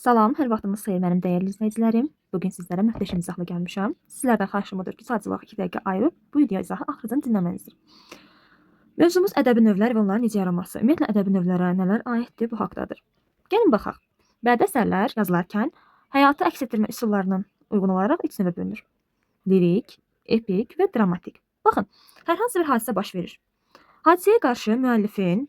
Salam, hər vaxtınız xeyir mənim dəyərli izləyicilərim. Bugün sizlərə möhtəşəm izahla gəlmişəm. Sizlərdən xahişim odur ki, sadəcə olaraq 2 dəqiqə ayırıb bu video izahı axırıcan dinləmənizdir. Mövzumuz ədəbi növlər və onların necə yaranması. Ümumiyyətlə ədəbi növlərə nələr aiddir bu haqqdadır. Gəlin baxaq. Bədii əsərlər yazılarkən həyatı əks etdirmə üsullarına uyğun olaraq 3 növə bölünür. Lirik, epik və dramatik. Baxın, hər hansı bir hadisə baş verir. Hadisəyə qarşı müəllifin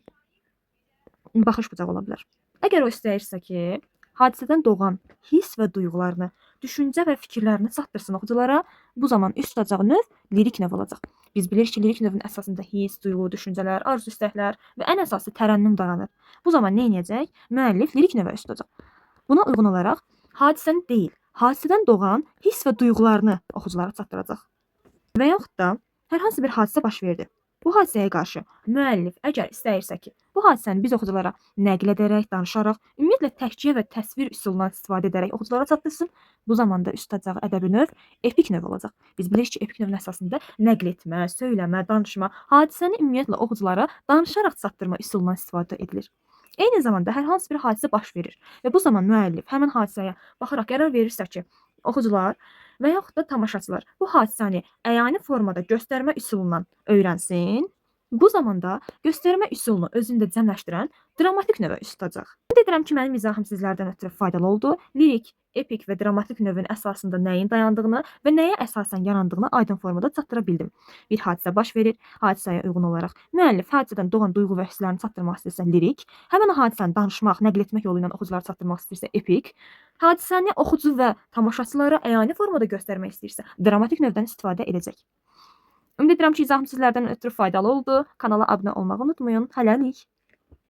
baxış bucağı ola bilər. Əgər o istəyirsə ki, hadisədən doğan hiss və duyğularını, düşüncə və fikirlərini çatdırsın oxuculara, bu zaman üst tutacağı növ lirik növ olacaq. Biz bilirik ki, lirik növün əsasında hiss, duyğu, düşüncələr, arzu, istəklər və ən əsası tərənnüm dayanır. Bu zaman nə edəcək? Müəllif lirik növə üst tutacaq. Buna uyğun olaraq hadisəni deyil, hadisədən doğan hiss və duyğularını oxuculara çatdıracaq. Və yaxud da hər hansı bir hadisə baş verdi. Bu hadisəyə qarşı müəllif əgər istəyirsə ki, bu hadisəni biz oxuculara nəql edərək, danışaraq, ümumiyyətlə təhkiyə və təsvir üsulundan istifadə edərək oxuculara çatdırsın, bu zamanda üst tutacağı ədəbi növ epik növ olacaq. Biz bilirik ki, epik növün əsasında nəql etmə, söyləmə, danışma, hadisəni ümumiyyətlə oxuculara danışaraq çatdırma üsulundan istifadə edilir. Eyni zamanda hər hansı bir hadisə baş verir və bu zaman müəllif həmin hadisəyə baxaraq qərar verirsə ki, oxucular və yaxud da tamaşaçılar bu hadisəni əyani formada göstərmə üsulundan öyrənsin. Bu zamanda göstərmə üsulunu özündə cəmləşdirən dramatik növə üst tutacaq. Ümid edirəm ki, mənim izahım sizlərdən ötürü faydalı oldu. Lirik, epik və dramatik növün əsasında nəyin dayandığını və nəyə əsasən yarandığını aydın formada çatdıra bildim. Bir hadisə baş verir, hadisəyə uyğun olaraq müəllif hadisədən doğan duyğu və hisslərini çatdırmaq istəyirsə lirik, həmin o hadisəni danışmaq, nəql etmək yolu ilə oxuculara çatdırmaq istəyirsə epik, hadisəni oxucu və tamaşaçılara əyani formada göstərmək istəyirsə dramatik növdən istifadə edəcək. Ümid edirəm ki, izahım sizlərdən ötürü faydalı oldu. Kanala abunə olmağı unutmayın. Hələlik.